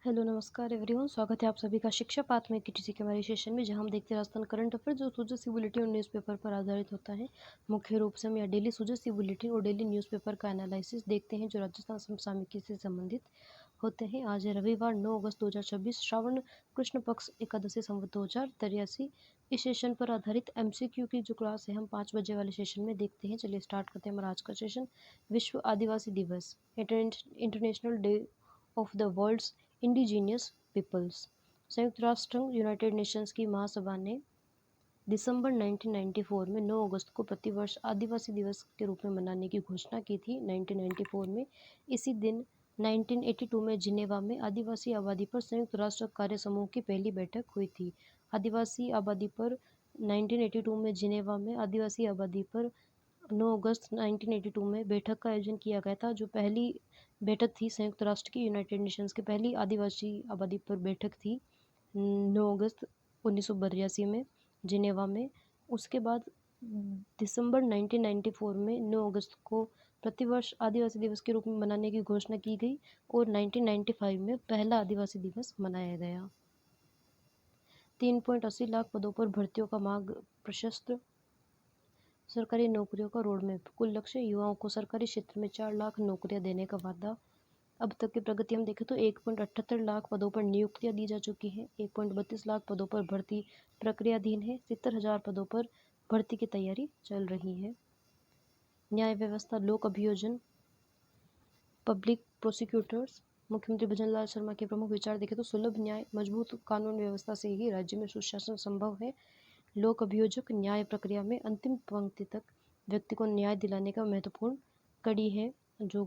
Hello नमस्कार everyone, स्वागत है आप सभी का शिक्षा पाठ में टीटीसी के हमारे सेशन में, जहां हम देखते हैं राजस्थान करंट अफेयर जो सुजसी बुलेटिन और न्यूज़पेपर पर आधारित होता है। मुख्य रूप से हम यहाँ डेली सुजसी बुलेटिन और डेली न्यूज़पेपर का एनालिसिस देखते हैं जो राजस्थान समसामयिकी से संबंधित होते हैं। आज है रविवार 9 अगस्त 2026, श्रावण कृष्ण पक्ष एकादशी संवत 2083। इस सेशन पर आधारित एमसीक्यू की जो क्लास है हम 5 बजे वाले सेशन में देखते हैं। चलिए स्टार्ट करते हैं हमारा आज का सेशन। विश्व आदिवासी दिवस, international day of the world's indigenous peoples. संयुक्त राष्ट्र यूनाइटेड नेशंस की महासभा ने दिसंबर 1994 में 9 अगस्त को प्रतिवर्ष आदिवासी दिवस के रूप में मनाने की घोषणा की थी। 1994 में इसी दिन 1982 में जिनेवा में आदिवासी आबादी पर संयुक्त राष्ट्र कार्य समूह की पहली बैठक हुई थी। आदिवासी आबादी पर 1982 में जिनेवा में आदिवासी आबादी पर 9 अगस्त 1982 में बैठक का आयोजन किया गया था, जो पहली बैठक थी संयुक्त राष्ट्र की यूनाइटेड नेशंस की पहली आदिवासी आबादी पर बैठक थी 9 अगस्त 1982 में जिनेवा में। उसके बाद दिसंबर 1994 में 9 अगस्त को प्रतिवर्ष आदिवासी दिवस के रूप में मनाने की घोषणा की गई और 1995 में पहला आदिवासी दिवस मनाया गया। 3.80 लाख पदों पर भर्तियों का मार्ग प्रशस्त, सरकारी नौकरियों का रोड मैप। कुल लक्ष्य, युवाओं को सरकारी क्षेत्र में 4 लाख नौकरियां देने का वादा। अब तक की प्रगति हम देखें तो 1.78 लाख पदों पर नियुक्तियां दी जा चुकी हैं। 1.32 लाख पदों पर भर्ती प्रक्रियाधीन है। 70,000 पदों पर भर्ती की तैयारी चल रही है। न्याय व्यवस्था, लोक अभियोजन, पब्लिक प्रोसिक्यूटर्स। मुख्यमंत्री भजनलाल शर्मा के प्रमुख विचार देखें तो सुलभ न्याय, मजबूत कानून व्यवस्था से ही राज्य में सुशासन संभव है। लोक अभियोजक न्याय प्रक्रिया में अंतिम पंक्ति तक व्यक्ति को न्याय दिलाने का महत्वपूर्ण कड़ी है। जो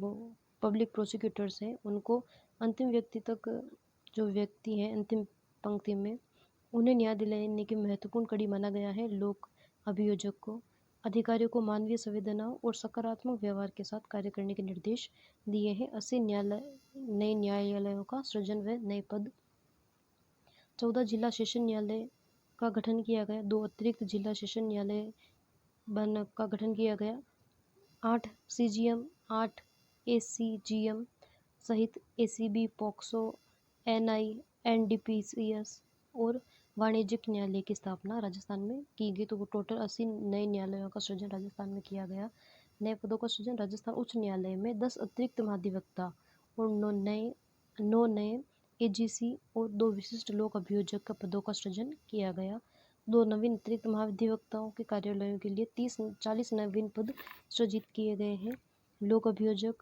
पब्लिक प्रोसिक्यूटर्स हैं उनको अंतिम व्यक्ति तक, जो व्यक्ति हैं अंतिम पंक्ति में, उन्हें न्याय दिलाने की महत्वपूर्ण कड़ी माना गया है। लोक अभियोजक को अधिकारियों को मानवीय संवेदनाओं और सकारात्मक व्यवहार के साथ कार्य करने के निर्देश दिए हैं। 80 नए न्यायालयों का सृजन व नए पद। 14 जिला सेशन न्यायालय का गठन किया गया। 2 अतिरिक्त जिला सेशन न्यायालय का गठन किया गया। 8 सीजीएम, 8 एसीजीएम सहित एसीबी, पॉक्सो, एनआई, एनडीपीसीएस और वाणिज्यिक न्यायालय की स्थापना राजस्थान में की गई। तो वो टोटल 80 नए न्यायालयों का सृजन राजस्थान में किया गया। नए पदों का सृजन, राजस्थान उच्च न्यायालय में 10 अतिरिक्त महाधिवक्ता और 9 नए एजीसी और 2 विशिष्ट लोक अभियोजक का पदों का सृजन किया गया। 2 नवीन अतिरिक्त महाधिवक्ताओं के कार्यालयों के लिए 40 नवीन पद सृजित किए गए हैं। लोक अभियोजक,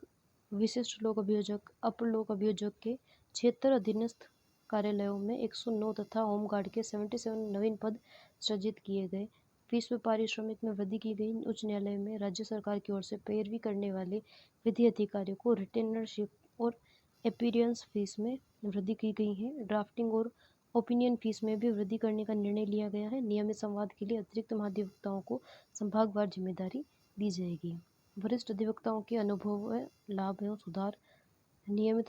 विशिष्ट लोक अभियोजक, अपर लोक अभियोजक के 76 अधीनस्थ कार्यालयों में 109 तथा होमगार्ड के 77 नवीन पद सृजित किए गए। फीस व पारिश्रमिक में वृद्धि की गई। उच्च न्यायालय में राज्य सरकार की ओर से पैरवी करने वाले विधि अधिकारियों को रिटेनरशिप और अपीयरेंस फीस में वृद्धि की गई है। ड्राफ्टिंग और ओपिनियन फीस में भी वृद्धि करने का निर्णय लिया गया है। नियमित संवाद के लिए अतिरिक्त महाधिवक्ताओं को संभागवार जिम्मेदारी दी जाएगी। वरिष्ठ अधिवक्ताओं के अनुभव व लाभ एवं सुधार। नियमित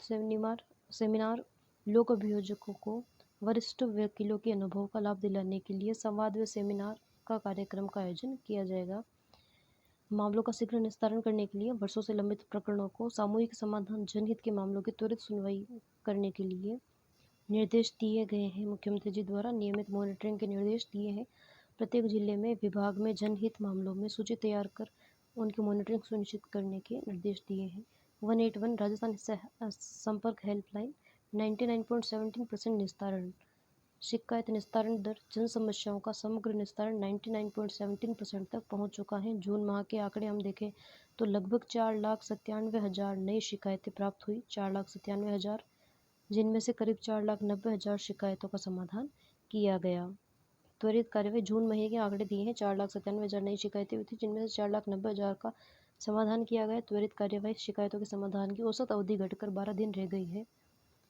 सेमिनार लोक अभियोजकों को वरिष्ठ वकीलों के अनुभव का लाभ दिलाने के लिए संवाद व सेमिनार का कार्यक्रम का आयोजन किया जाएगा। मामलों का शीघ्र निस्तारण करने के लिए वर्षों से लंबित प्रकरणों को सामूहिक समाधान, जनहित के मामलों की त्वरित सुनवाई करने के लिए निर्देश दिए गए हैं। मुख्यमंत्री जी द्वारा नियमित मॉनिटरिंग के निर्देश दिए हैं। प्रत्येक जिले में विभाग में जनहित मामलों में सूची तैयार कर उनकी मॉनिटरिंग सुनिश्चित करने के निर्देश दिए हैं। 181 राजस्थान संपर्क हेल्पलाइन 99.17% निस्तारण। शिकायत निस्तारण दर, जन समस्याओं का समग्र निस्तारण 99.17% तक पहुंच चुका है। जून माह के आंकड़े हम देखें तो लगभग 4,97,000 नई शिकायतें प्राप्त हुई। 4,97,000, जिनमें से करीब 4,90,000 शिकायतों का समाधान किया गया। त्वरित कार्यवाही, जून महीने के आंकड़े दिए हैं। 4,97,000 नई शिकायतें हुई थी, जिनमें से 4,90,000 का समाधान किया गया। त्वरित कार्यवाही, शिकायतों के समाधान की औसत अवधि घटकर 12 दिन रह गई है।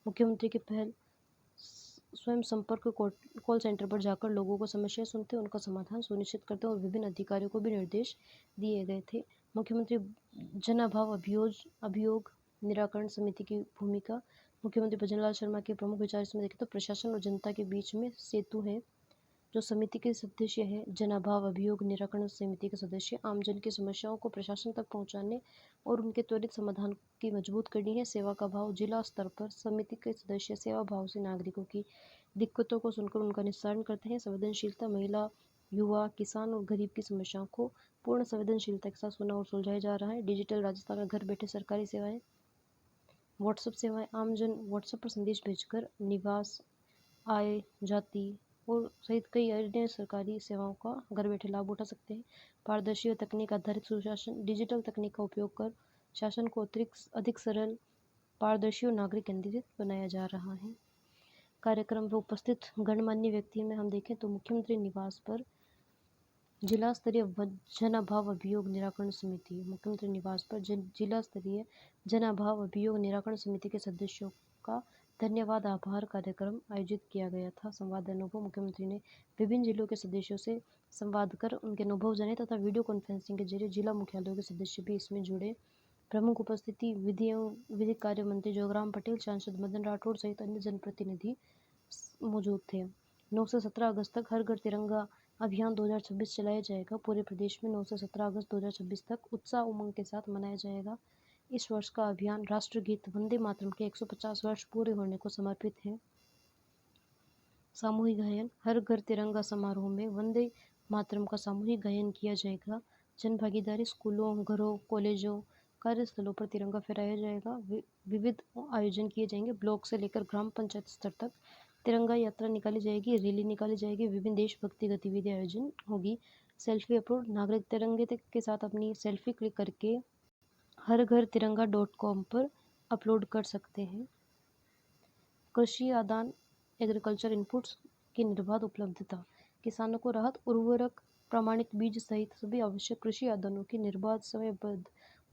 मुख्यमंत्री की पहल, स्वयं संपर्क कॉल सेंटर पर जाकर लोगों को समस्याएं सुनते, उनका समाधान सुनिश्चित करते और विभिन्न अधिकारियों को भी निर्देश दिए गए थे। मुख्यमंत्री जन अभाव अभियोग निराकरण समिति की भूमिका। मुख्यमंत्री भजनलाल शर्मा के प्रमुख विचार इसमें देखें तो प्रशासन और जनता के बीच में सेतु है। जो समिति के सदस्य हैं, जनाभाव अभियोग निराकरण समिति के सदस्य आमजन की समस्याओं को प्रशासन तक पहुंचाने और उनके त्वरित समाधान की मजबूत करनी है। सेवा का भाव जिला स्तर पर समिति के सदस्य सेवा भाव से नागरिकों की दिक्कतों को सुनकर उनका निस्तारण करते हैं। संवेदनशीलता महिला, युवा, किसान और गरीब की समस्याओं को पूर्ण संवेदनशीलता के साथ सुना और सुलझाया जा रहा है। डिजिटल राजस्थान में घर बैठे सरकारी सेवाएं, व्हाट्सएप सेवाएं, आमजन व्हाट्सएप पर संदेश भेजकर निवास, आय, जाति और सहित कई अन्य सरकारी सेवाओं का घर बैठे लाभ उठा सकते हैं। पारदर्शी और तकनीक आधारित सुशासन, डिजिटल तकनीक का उपयोग कर शासन को अधिक सरल, पारदर्शी और नागरिक केंद्रित बनाया जा रहा है। कार्यक्रम में उपस्थित गणमान्य व्यक्ति में हम देखें तो मुख्यमंत्री निवास पर जिला स्तरीय जनाभाव अभियोग निराकरण समिति, मुख्यमंत्री निवास पर जिला स्तरीय जनाभाव अभियोग निराकरण समिति के सदस्यों का धन्यवाद आभार कार्यक्रम आयोजित किया गया था। संवाद अनुभव, मुख्यमंत्री ने विभिन्न जिलों के सदस्यों से संवाद कर उनके अनुभव जाने तथा वीडियो कॉन्फ्रेंसिंग के जरिए जिला मुख्यालयों के सदस्य भी इसमें जुड़े। प्रमुख उपस्थिति विधिक कार्य मंत्री जोगराम पटेल, सांसद मदन राठौड़ सहित अन्य जनप्रतिनिधि मौजूद थे। 9 से 17 अगस्त तक हर घर तिरंगा अभियान 2026 चलाया जाएगा। पूरे प्रदेश में 9 से 17 अगस्त 2026 तक उत्साह उमंग के साथ मनाया जाएगा। इस वर्ष का अभियान राष्ट्रगीत वंदे मातरम के 150 वर्ष पूरे होने को समर्पित है। सामूहिक गायन, हर घर तिरंगा समारोह में वंदे मातरम का सामूहिक गायन किया जाएगा। जन भागीदारी, स्कूलों, घरों, कॉलेजों, कार्यस्थलों पर तिरंगा फहराया जाएगा। विविध आयोजन किए जाएंगे। ब्लॉक से लेकर ग्राम पंचायत स्तर तक तिरंगा यात्रा निकाली जाएगी, रैली निकाली जाएगी, विभिन्न देशभक्ति गतिविधि आयोजन होगी। सेल्फी अपलोड, नागरिक तिरंगे के साथ अपनी सेल्फी क्लिक करके हरघरतिरंगा.com पर अपलोड कर सकते हैं। कृषि आदान, एग्रीकल्चर इनपुट्स की निर्बाध उपलब्धता, किसानों को राहत, उर्वरक, प्रमाणित बीज सहित सभी आवश्यक कृषि आदानों की निर्बाध, समयबद्ध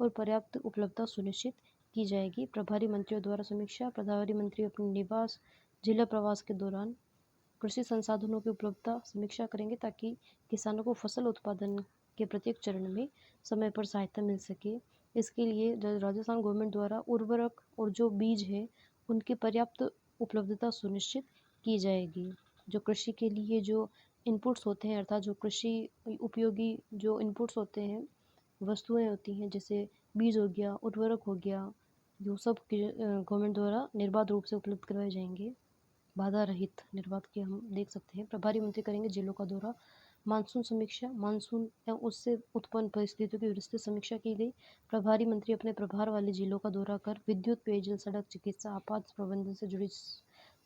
और पर्याप्त उपलब्धता सुनिश्चित की जाएगी। प्रभारी मंत्रियों द्वारा समीक्षा, प्रभारी मंत्री अपने निवास जिला प्रवास के दौरान कृषि संसाधनों की उपलब्धता समीक्षा करेंगे ताकि किसानों को फसल उत्पादन के प्रत्येक चरण में समय पर सहायता मिल सके। इसके लिए राजस्थान गवर्नमेंट द्वारा उर्वरक और जो बीज है उनकी पर्याप्त उपलब्धता सुनिश्चित की जाएगी। जो कृषि के लिए जो इनपुट्स होते हैं, अर्थात जो कृषि उपयोगी जो इनपुट्स होते हैं, वस्तुएं होती हैं, जैसे बीज हो गया, उर्वरक हो गया, जो सब गवर्नमेंट द्वारा निर्बाध रूप से उपलब्ध करवाए जाएंगे। बाधा रहित निर्बाध के हम देख सकते हैं। प्रभारी मंत्री करेंगे जिलों का दौरा। मानसून समीक्षा, मानसून एवं उससे उत्पन्न परिस्थितियों की विस्तृत समीक्षा की गई। प्रभारी मंत्री अपने प्रभार वाले जिलों का दौरा कर विद्युत, पेयजल, सड़क, चिकित्सा, आपात प्रबंधन से जुड़ी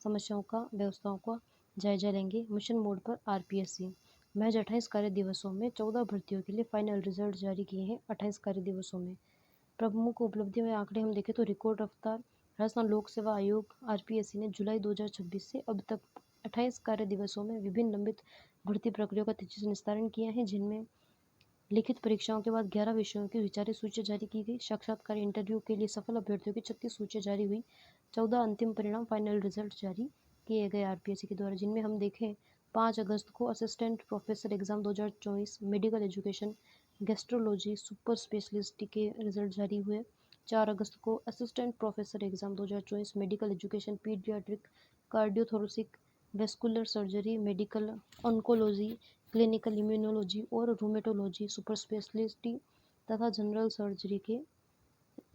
समस्याओं का, व्यवस्थाओं का जायजा लेंगे। मिशन मोड पर आरपीएससी, महज 28 कार्य दिवसों में 14 भर्तियों के लिए फाइनल रिजल्ट जारी किए हैं। 28 कार्य दिवसों में प्रमुख उपलब्धियों में आंकड़े हम देखें तो रिकॉर्ड रफ्तार, राजस्थान लोक सेवा आयोग आरपीएससी ने जुलाई 2026 से अब तक 28 कार्य दिवसों में विभिन्न लंबित भर्ती प्रक्रियाओं का तेजी से निस्तारण किया है, जिनमें लिखित परीक्षाओं के बाद 11 विषयों की विचारित सूची जारी की गई। साक्षात्कार इंटरव्यू के लिए सफल अभ्यर्थियों की 36 सूची जारी हुई। 14 अंतिम परिणाम, फाइनल रिजल्ट जारी किए गए आरपीएससी के द्वारा, जिनमें हम देखें 5 अगस्त को assistant professor exam 2024 medical education gastrology super specialist के रिजल्ट जारी हुए। 4 अगस्त को assistant professor exam 2024 medical education paediatric cardiothoracic vascular surgery medical oncology clinical immunology और रूमेटोलॉजी सुपर स्पेशलिटी तथा जनरल सर्जरी के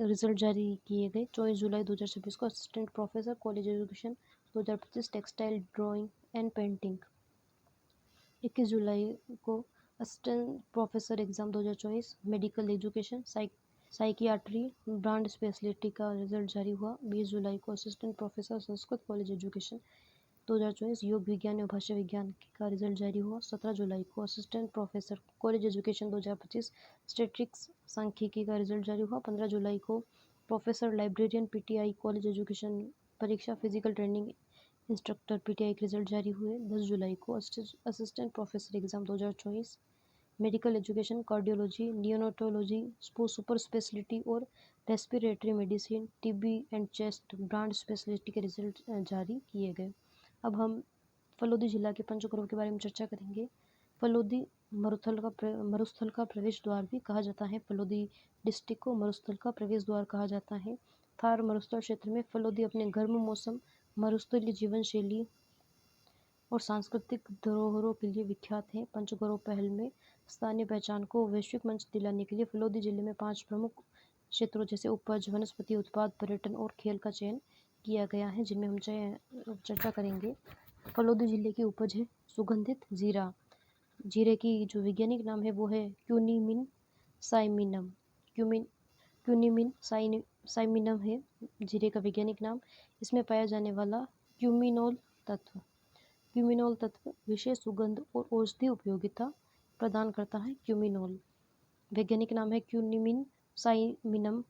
रिजल्ट जारी किए गए। 24 जुलाई 2026 को assistant professor college education 2025 textile drawing and painting. 21 जुलाई को assistant professor exam 2024 medical education psychiatry brand speciality का result जारी हुआ। 20 जुलाई को assistant professor Sanskrit college education 2024 योग विज्ञान एवं भाषा विज्ञान का रिजल्ट जारी हुआ। 17 जुलाई को assistant professor college education 2025 statistics सांख्यिकी का रिजल्ट जारी हुआ। 15 जुलाई को professor librarian PTI college education परीक्षा फिजिकल ट्रेनिंग इंस्ट्रक्टर पीटीआई के रिजल्ट जारी हुए। 10 जुलाई को assistant professor exam 2024 medical education cardiology neonatology super speciality और respiratory medicine TB and chest broad speciality के रिजल्ट जारी किए गए। अब हम फलोदी जिला के पंचक्रोर के बारे में चर्चा करेंगे। फलोदी मरुस्थल का प्रवेश द्वार भी कहा जाता है। फलोदी डिस्ट्रिक्ट को मरुस्थल का प्रवेश द्वार कहा जाता है। थार मरुस्थल क्षेत्र में फलोदी अपने गर्म मौसम, मरुस्थलीय जीवन शैली, और सांस्कृतिक धरोहरों के लिए विख्यात हैं। पंचगौरव पहल में स्थानीय पहचान को वैश्विक मंच दिलाने के लिए फलोदी जिले में 5 प्रमुख क्षेत्रों जैसे उपज, वनस्पति उत्पाद, पर्यटन और खेल का चयन किया गया है, जिनमें हम चर्चा करेंगे। फलोदी जिले की उपज है सुगंधित जीरा। जीरे की जो वैज्ञानिक नाम है वो है क्यूनिमिन साइमिनम। क्यूनिमिन साइमिनम है जीरे का वैज्ञानिक नाम। इसमें पाया जाने वाला क्यूमिनोल तत्व विशेष सुगंध और औषधि उपयोगिता प्रदान करता है। क्यूमिनोल वैज्ञानिक नाम है क्यूनिमिन साइमिनम,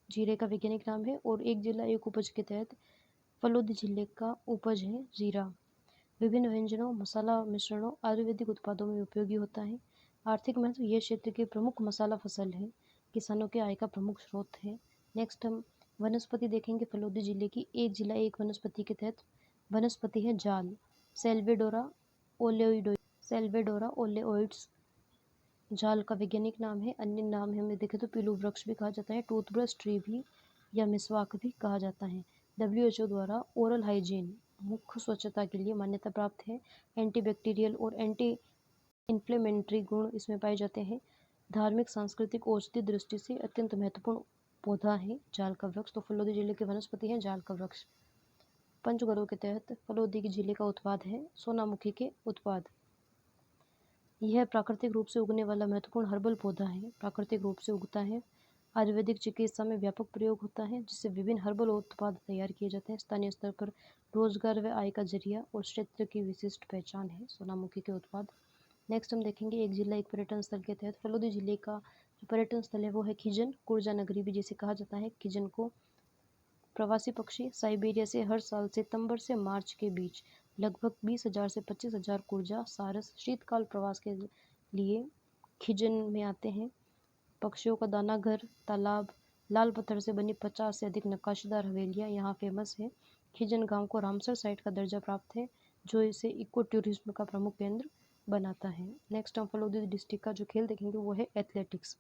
जीरे का वैज्ञानिक नाम है। और एक जिला एक उपज के तहत फलोदी जिले का उपज है जीरा। विभिन्न व्यंजनों, मसाला मिश्रणों, आयुर्वेदिक उत्पादों में उपयोगी होता है। आर्थिक महत्व, यह क्षेत्र की प्रमुख मसाला फसल है, किसानों के आय का प्रमुख स्रोत है। नेक्स्ट हम वनस्पति देखेंगे फलोदी जिले की। एक जिला एक वनस्पति के तहत वनस्पति है जाल, सेल्वेडोरा ओलेओइड्स जाल का वैज्ञानिक नाम है। अन्य नाम हमें देखें तो पीलू वृक्ष भी कहा जाता है, टूथब्रश ट्री भी या मिसवाक भी कहा जाता है। WHO द्वारा ओरल हाइजीन मुख्य स्वच्छता के लिए मान्यता प्राप्त है। एंटीबैक्टीरियल और एंटी इन्फ्लेमेटरी गुण इसमें पाए जाते हैं। धार्मिक, सांस्कृतिक, औषधि दृष्टि से अत्यंत महत्वपूर्ण पौधा है जाल का वृक्ष। तो फलोदी जिले के वनस्पति है जाल का वृक्ष। पंचगौरव के तहत फलोदी जिले का उत्पाद है सोनामुखी के उत्पाद। यह प्राकृतिक रूप से उगने वाला महत्वपूर्ण हर्बल पौधा है। प्राकृतिक रूप से उगता है, आयुर्वेदिक चिकित्सा में व्यापक प्रयोग होता है, जिससे विभिन्न हर्बल उत्पाद तैयार किए जाते हैं। स्थानीय स्तर पर रोजगार व आय का जरिया और क्षेत्र की विशिष्ट पहचान है सोनामुखी के उत्पाद। नेक्स्ट हम देखेंगे एक जिला एक पर्यटन स्थल के तहत फलोदी जिले का जो पर्यटन स्थल है वो है खिजन, कुर्जा नगरी भी जिसे कहा जाता है। खिजन को प्रवासी पक्षी साइबेरिया से हर साल सितंबर से मार्च के बीच लगभग 20,000 से 25,000 कुर्जा सारस शीतकाल प्रवास के लिए खिजन में आते हैं। पक्षियों का दाना घर, तालाब, लाल पत्थर से बनी 50 से अधिक नक्काशीदार हवेलियाँ यहाँ फेमस है। खिजन गांव को रामसर साइट का दर्जा प्राप्त है, जो इसे इको टूरिज्म का प्रमुख केंद्र बनाता है। नेक्स्ट हम फलोदी डिस्ट्रिक्ट का जो खेल देखेंगे वो है एथलेटिक्स।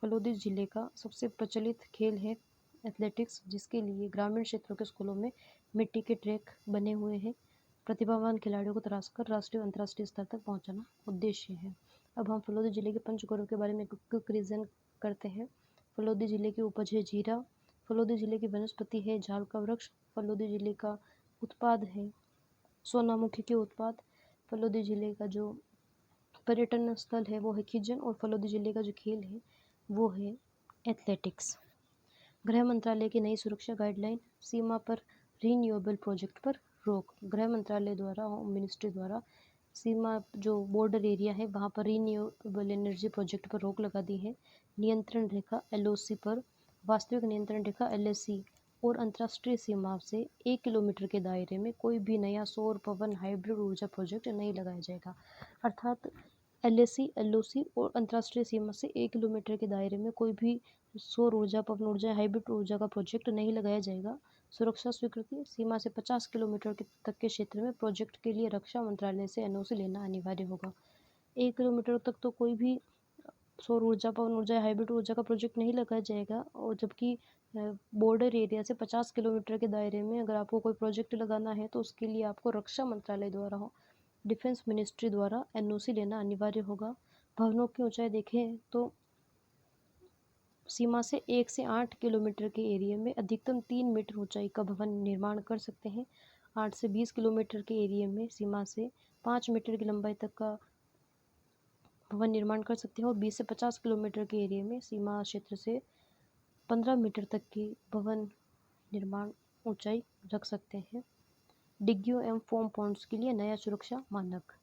फलोदी जिले का सबसे प्रचलित खेल है एथलेटिक्स, जिसके लिए ग्रामीण क्षेत्रों के स्कूलों में मिट्टी के ट्रैक बने हुए हैं। प्रतिभावान खिलाड़ियों को तराशकर राष्ट्रीय और अंतर्राष्ट्रीय स्तर तक पहुंचाना उद्देश्य है। अब हम फलोदी जिले के पंचगौरव के बारे में क्विक रिवीजन करते हैं। फलोदी जिले की उपज है जीरा। फलोदी जिले की वनस्पति है जाल का वृक्ष। फलोदी जिले का उत्पाद है सोनामुखी के उत्पाद। फलोदी जिले का जो पर्यटन स्थल है वो है खिजन। और फलोदी जिले का जो खेल है वो है एथलेटिक्स। गृह मंत्रालय की नई सुरक्षा गाइडलाइन, सीमा पर रीन्यूएबल प्रोजेक्ट पर रोक। गृह मंत्रालय द्वारा, होम मिनिस्ट्री द्वारा सीमा जो बॉर्डर एरिया है वहाँ पर रीन्यूएबल एनर्जी प्रोजेक्ट पर रोक लगा दी है। नियंत्रण रेखा LOC पर, वास्तविक नियंत्रण रेखा LAC और अंतर्राष्ट्रीय सीमा से 1 किलोमीटर के दायरे में कोई भी नया सौर पवन हाइब्रिड ऊर्जा प्रोजेक्ट नहीं लगाया जाएगा। अर्थात LAC, LOC और अंतर्राष्ट्रीय सीमा से 1 किलोमीटर के दायरे में कोई भी सौर ऊर्जा, पवन ऊर्जा, हाइब्रिड ऊर्जा का प्रोजेक्ट नहीं लगाया जाएगा। सुरक्षा स्वीकृति, सीमा से 50 किलोमीटर तक के क्षेत्र में प्रोजेक्ट के लिए रक्षा मंत्रालय से NOC लेना अनिवार्य होगा। 1 किलोमीटर तक तो कोई भी सौर ऊर्जा, पवन ऊर्जा, हाइब्रिड ऊर्जा का प्रोजेक्ट नहीं लगाया जाएगा। और जबकि बॉर्डर एरिया से 50 किलोमीटर के दायरे में अगर आपको कोई प्रोजेक्ट लगाना है तो उसके लिए आपको रक्षा मंत्रालय द्वारा हो, डिफेंस मिनिस्ट्री द्वारा NOC लेना अनिवार्य होगा। भवनों की ऊंचाई देखें तो सीमा से 1 से 8 किलोमीटर के एरिया में अधिकतम 3 मीटर ऊंचाई का भवन निर्माण कर सकते हैं। 8 से 20 किलोमीटर के एरिया में सीमा से 5 मीटर की लंबाई तक का भवन निर्माण कर सकते हैं। और 20 से 50 किलोमीटर के एरिया में सीमा क्षेत्र से 15 मीटर तक की भवन निर्माण ऊंचाई रख सकते हैं। डिग्गियों एवं फोम पॉन्ड्स के लिए नया सुरक्षा मानक।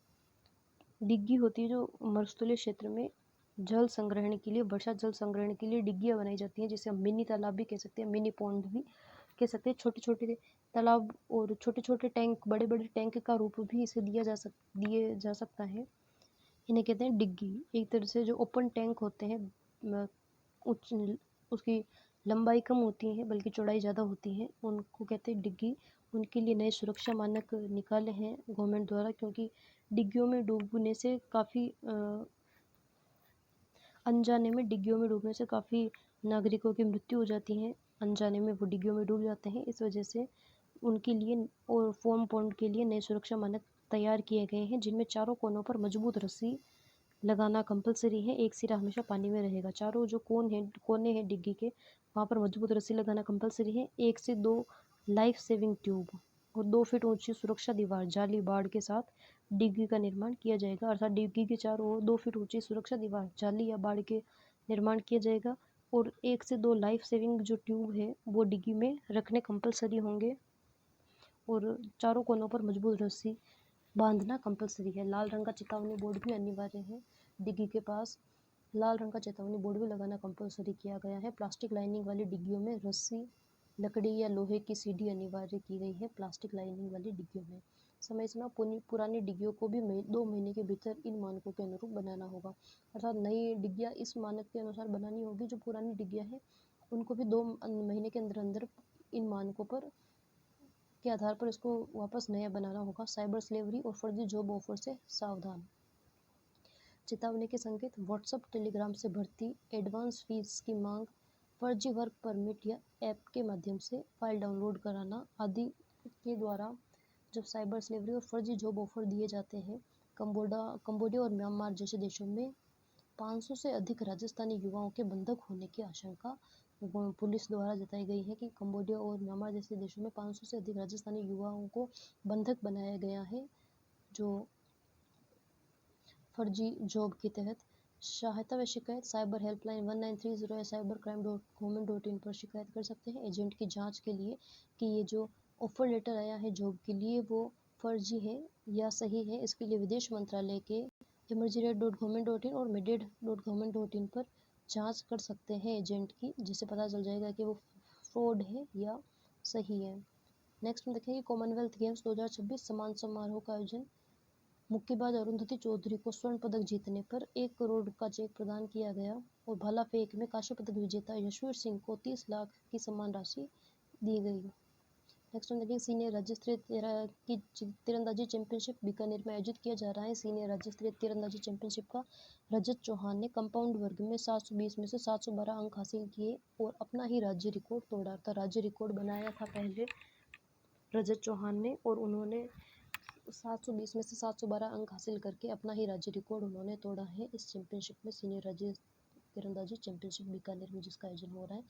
डिग्गी होती है जो मरुस्थलीय क्षेत्र में जल संग्रहण के लिए, वर्षा जल संग्रहण के लिए डिग्गियाँ बनाई जाती हैं, जिसे हम मिनी तालाब भी कह सकते हैं, मिनी पॉन्ड भी कह सकते हैं। छोटे छोटे तालाब और छोटे छोटे टैंक, बड़े बड़े टैंक का रूप भी इसे दिया जा सकता है। इन्हें कहते हैं डिग्गी। एक तरह से जो ओपन टैंक होते हैं, उसकी लंबाई कम होती है बल्कि चौड़ाई ज़्यादा होती है, उनको कहते हैं डिग्गी। उनके लिए नए सुरक्षा मानक निकाले हैं गवर्नमेंट द्वारा, क्योंकि डिग्गियों में डूबने से काफ़ी अनजाने में डिग्गियों में डूबने से काफ़ी नागरिकों की मृत्यु हो जाती है। अनजाने में वो डिग्गियों में डूब जाते हैं। इस वजह से उनके लिए और फोम पॉन्ड के लिए नए सुरक्षा मानक तैयार किए गए हैं जिनमें चारों कोनों पर मजबूत रस्सी लगाना कंपलसरी है। एक सिरा हमेशा पानी में रहेगा। चारों जो कोने हैं डिग्गी के, वहाँ पर मजबूत रस्सी लगाना कंपलसरी है। 1 से 2 लाइफ सेविंग ट्यूब और 2 फीट ऊंची सुरक्षा दीवार जाली बाड़ के साथ डिग्गी का निर्माण किया जाएगा। अर्थात डिग्गी के चारों ओर 2 फीट ऊंची सुरक्षा दीवार जाली या बाड़ के निर्माण किया जाएगा और 1 से 2 लाइफ सेविंग जो ट्यूब है वो डिग्गी में रखने कंपलसरी होंगे और चारों कोनों पर मजबूत रस्सी बांधना कंपलसरी है। लाल रंग का चेतावनी बोर्ड भी अनिवार्य है। डिग्गी के पास लाल रंग का चेतावनी बोर्ड भी लगाना कंपलसरी किया गया है। प्लास्टिक लाइनिंग वाली डिग्गियों में रस्सी, लकड़ी या लोहे की सीढ़ी अनिवार्य की गई है। प्लास्टिक लाइनिंग वाली डिग्गियों में समय सीमा पुरानी डिग्गियों को भी 2 महीने के भीतर इन मानकों के अनुरूप बनाना होगा। अर्थात नई डिग्गियाँ इस मानक के अनुसार बनानी होगी। जो पुरानी डिग्गियाँ हैं उनको भी 2 महीने के अंदर अंदर इन मानकों पर के आधार पर इसको वापस नया बनाना होगा। साइबर स्लेवरी और फर्जी जॉब ऑफर से सावधान। चेतावनी के संकेत, व्हाट्सएप टेलीग्राम से भर्ती, एडवांस फीस की मांग, फर्जी वर्क परमिट या ऐप के माध्यम से फाइल डाउनलोड कराना आदि के द्वारा जब साइबर स्लेवरी और फर्जी जॉब ऑफर दिए जाते हैं। कंबोडिया और म्यांमार जैसे देशों में 500 से अधिक राजस्थानी युवाओं के बंधक होने की आशंका पुलिस द्वारा जताई गई है कि कंबोडिया और म्यांमार जैसे देशों में 500 से अधिक राजस्थानी युवाओं को बंधक बनाया गया है जो फर्जी जॉब के तहत। सहायता व शिकायत, साइबर हेल्पलाइन 1930 या cybercrime.government.in पर शिकायत कर सकते हैं एजेंट की जांच के लिए कि ये जो ऑफर लेटर आया है जॉब के लिए वो फर्जी है या सही है। इसके लिए विदेश मंत्रालय के emergeret.government.in और meded.government.in पर जांच कर सकते हैं एजेंट की, जिससे पता चल जाएगा कि वो फ्रॉड है या सही है। नेक्स्ट हम देखेंगे कॉमनवेल्थ गेम्स 2026 सम्मान समारोह का आयोजन। मुक्केबाज अरुंधति चौधरी को स्वर्ण पदक जीतने पर 1 करोड़ का चेक प्रदान किया गया और भाला फेंक में कांस्य पदक विजेता यशवीर सिंह को 30 लाख की सम्मान राशि दी गई। नेक्स्ट हम देखेंगे सीनियर राज्य स्तरीय तीरंदाजी चैंपियनशिप बीकानेर में आयोजित किया जा रहा है। सीनियर राज्य स्तरीय तीरंदाजी चैंपियनशिप का रजत चौहान ने कंपाउंड वर्ग में 720 में से 712 अंक हासिल किए और अपना ही राज्य रिकॉर्ड तोड़ा था। राज्य रिकॉर्ड बनाया था पहले रजत चौहान ने और उन्होंने 720 में से 712 अंक हासिल करके अपना ही राज्य रिकॉर्ड उन्होंने तोड़ा है इस चैंपियनशिप में, सीनियर राज्य तीरंदाजी चैंपियनशिप बीकानेर में जिसका आयोजन हो रहा है।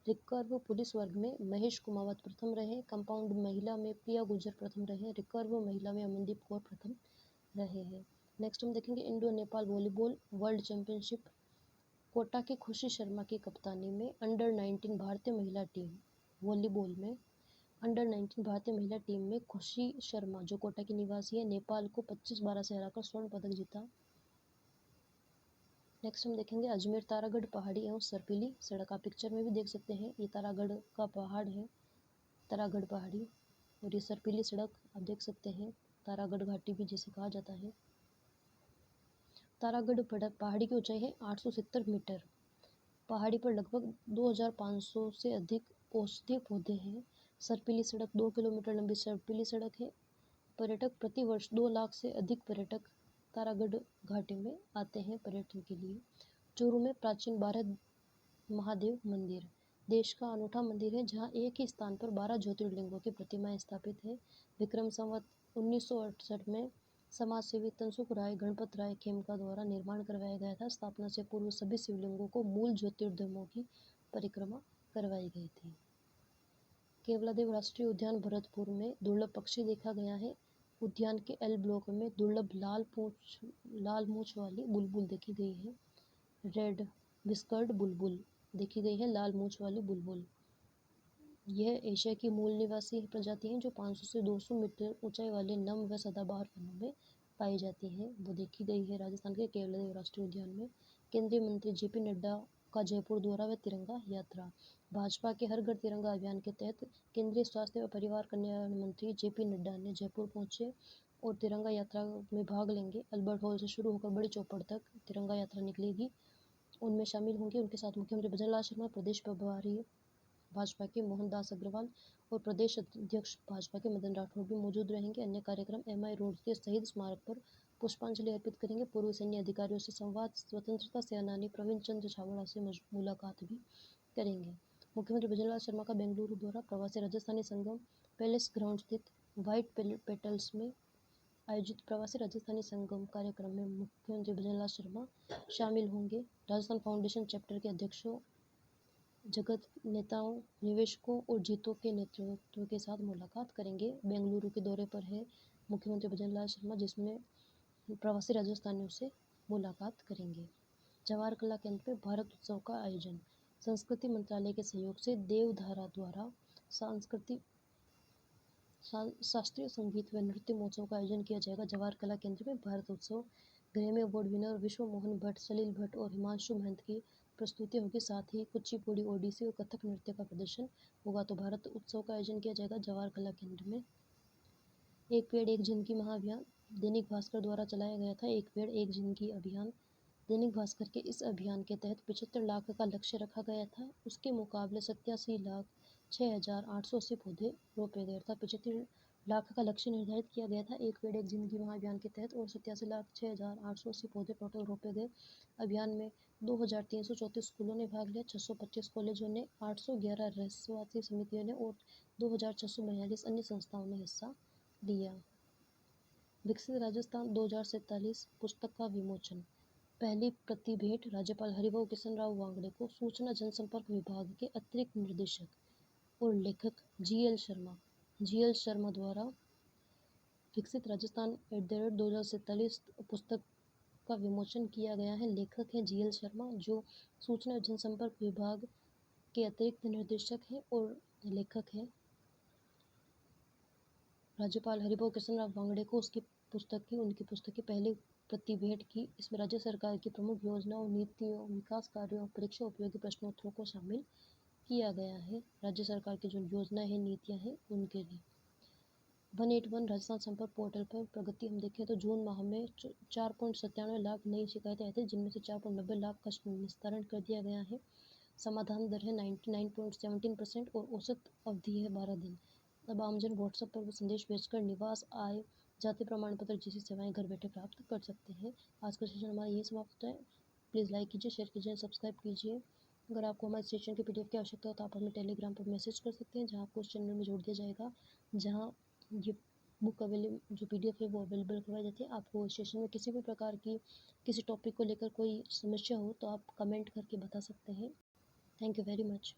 रिकर्व पुलिस वर्ग में महेश कुमावत प्रथम रहे। कंपाउंड महिला में प्रिया गुर्जर प्रथम रहे। रिकर्व महिला में अमनदीप कौर प्रथम रहे हैं। नेक्स्ट हम देखेंगे Indo Nepal volleyball world championship. Kota की खुशी शर्मा की कप्तानी में अंडर 19 भारतीय महिला टीम वॉलीबॉल में अंडर 19 भारतीय महिला टीम में खुशी शर्मा जो कोटा की निवासी है नेपाल को 25-12 से हराकर स्वर्ण पदक जीता। नेक्स्ट हम देखेंगे अजमेर तारागढ़ पहाड़ी एवं सरपीली सड़क। आप पिक्चर में भी देख सकते हैं ये तारागढ़ का पहाड़ है, तारागढ़ पहाड़ी, और ये सरपीली सड़क आप देख सकते हैं, तारागढ़ घाटी भी जिसे कहा जाता है। तारागढ़ पहाड़ी की ऊंचाई है 870 मीटर। पहाड़ी पर लगभग 2500 से अधिक औषधीय पौधे हैं। सरपीली सड़क 2 किलोमीटर लंबी सरपीली सड़क है। पर्यटक प्रति वर्ष 2 लाख से अधिक पर्यटक तारागढ़ घाटी में आते हैं पर्यटन के लिए। चूरू में प्राचीन 12 महादेव मंदिर देश का अनूठा मंदिर है जहां एक ही स्थान पर 12 ज्योतिर्लिंगों की प्रतिमाएं स्थापित है। विक्रम संवत 1968 में समाजसेवी तनसुख राय गणपत राय खेमका द्वारा निर्माण करवाया गया था। स्थापना से पूर्व सभी शिवलिंगों को मूल ज्योतिर्लिंगों की परिक्रमा करवाई गई थी। केवलादेव राष्ट्रीय उद्यान भरतपुर में दुर्लभ पक्षी देखा गया है। उद्यान के एल ब्लॉक में दुर्लभ लाल मूंछ वाली बुलबुल देखी गई है। रेड विस्कर्ड बुलबुल देखी गई है, लाल मूंछ वाली बुलबुल। यह एशिया की मूल निवासी प्रजाति है जो 500 से 200 मीटर ऊंचाई वाले नम व सदाबहार वनों में पाई जाती है। वो देखी गई है राजस्थान के केवलादेव राष्ट्रीय उद्यान में। केंद्रीय मंत्री जेपी नड्डा का जयपुर दौरा व तिरंगा यात्रा। भाजपा के हर घर तिरंगा अभियान के तहत केंद्रीय स्वास्थ्य व परिवार कल्याण मंत्री जेपी नड्डा ने जयपुर पहुंचे और तिरंगा यात्रा में भाग लेंगे। अल्बर्ट हॉल से शुरू होकर बड़ी चौपड़ तक तिरंगा यात्रा निकलेगी। उनमें शामिल होंगे उनके साथ मुख्यमंत्री भजनलाल शर्मा, प्रदेश प्रभारी भाजपा के मोहनदास अग्रवाल और प्रदेश अध्यक्ष भाजपा के मदन राठौर भी मौजूद रहेंगे। अन्य कार्यक्रम MI रोड के शहीद स्मारक पर पुष्पांजलि अर्पित करेंगे। पूर्व सैन्य अधिकारियों से संवाद, स्वतंत्रता सेनानी प्रवीण चंद्र छाबड़ा से मुलाकात भी करेंगे। मुख्यमंत्री भजनलाल शर्मा का बेंगलुरु दौरा। प्रवासी राजस्थानी संगम पैलेस ग्राउंड स्थित व्हाइट पेटल्स में आयोजित प्रवासी राजस्थानी संगम कार्यक्रम में मुख्यमंत्री भजनलाल शर्मा शामिल होंगे। राजस्थान फाउंडेशन चैप्टर के अध्यक्षों, जगत नेताओं, निवेशकों और जीतों के नेतृत्व के साथ मुलाकात करेंगे। बेंगलुरु के दौरे पर है मुख्यमंत्री भजनलाल शर्मा, जिसमें प्रवासी राजस्थानियों से मुलाकात करेंगे। जवाहर कला केंद्र में भारत उत्सव का आयोजन। संस्कृति मंत्रालय के सहयोग से देवधारा द्वारा शास्त्रीय संगीत व नृत्य महोत्सव का आयोजन किया जाएगा। जवाहर कला केंद्र में भारत उत्सव ग्रैमी अवार्ड विनर विश्व मोहन भट्ट, सलील भट्ट और हिमांशु महंत की प्रस्तुति होगी। साथ ही कुचिपुड़ी, ओडिसी और कथक नृत्य का प्रदर्शन होगा। तो भारत उत्सव का आयोजन किया जाएगा जवाहर कला केंद्र में। एक पेड़ एक जिंदगी महाअभियान दैनिक भास्कर द्वारा चलाया गया था। एक पेड़ एक जिंदगी अभियान दैनिक भास्कर के इस अभियान के तहत 75 लाख का लक्ष्य रखा गया था। उसके मुकाबले 87,06,880 पौधे रोपे गए था। 75 लाख का लक्ष्य निर्धारित किया गया था एक पेड़ एक जिंदगी महाअभियान के तहत और 87,06,880 पौधे टोटल रोपे गए। अभियान में 2,334 स्कूलों ने भाग लिया, 625 कॉलेजों ने, 811 रहस्यवासी समितियों ने और 2,642 अन्य संस्थाओं ने हिस्सा लिया। विकसित राजस्थान 2047 पुस्तक का विमोचन। पहली प्रति भेंट राज्यपाल हरिभाऊ किशन राव वांगड़े को सूचना जनसंपर्क विभाग के अतिरिक्त निदेशक और लेखक जीएल शर्मा द्वारा विकसित राजस्थान @ 2047 पुस्तक का विमोचन किया गया है। लेखक हैं जीएल शर्मा, जो सूचना जनसंपर्क विभाग के अतिरिक्त निदेशक हैं और लेखक हैं। राज्यपाल हरिभाऊ किशन राव वांगड़े को उनकी पुस्तक की पहली प्रति भेंट की। इसमें राज्य सरकार की प्रमुख योजनाओं, नीतियों, विकास कार्यों, परीक्षा उपयोगी प्रश्नोत्तरों को शामिल किया गया है। राज्य सरकार की जो योजनाएं हैं, नीतियां हैं, उनके लिए 181 राजस्थान संपर्क पोर्टल पर प्रगति हम देखें तो जून माह में 4.97 लाख नई शिकायतें आई थी, जिनमें से 4.90 लाख का निस्तारण कर दिया गया है। समाधान दर है 99.17% और औसत अवधि है 12 दिन। अब आमजन व्हाट्सएप पर संदेश भेजकर निवास, आय, जाति प्रमाण पत्र जैसी सेवाएं घर बैठे प्राप्त कर सकते हैं। आज का सेशन हमारा यही समाप्त होता है। प्लीज़ लाइक कीजिए, शेयर कीजिए, सब्सक्राइब कीजिए। अगर आपको हमारे सेशन के PDF की आवश्यकता हो तो आप हमें टेलीग्राम पर मैसेज कर सकते हैं, जहाँ आपको उस चैनल में जोड़ दिया जाएगा, जहाँ ये बुक अवेलेबल जो PDF है वो अवेलेबल करवाई जाती है। आपको सेशन में किसी भी प्रकार की किसी टॉपिक को लेकर कोई समस्या हो तो आप कमेंट करके बता सकते हैं। Thank you very much.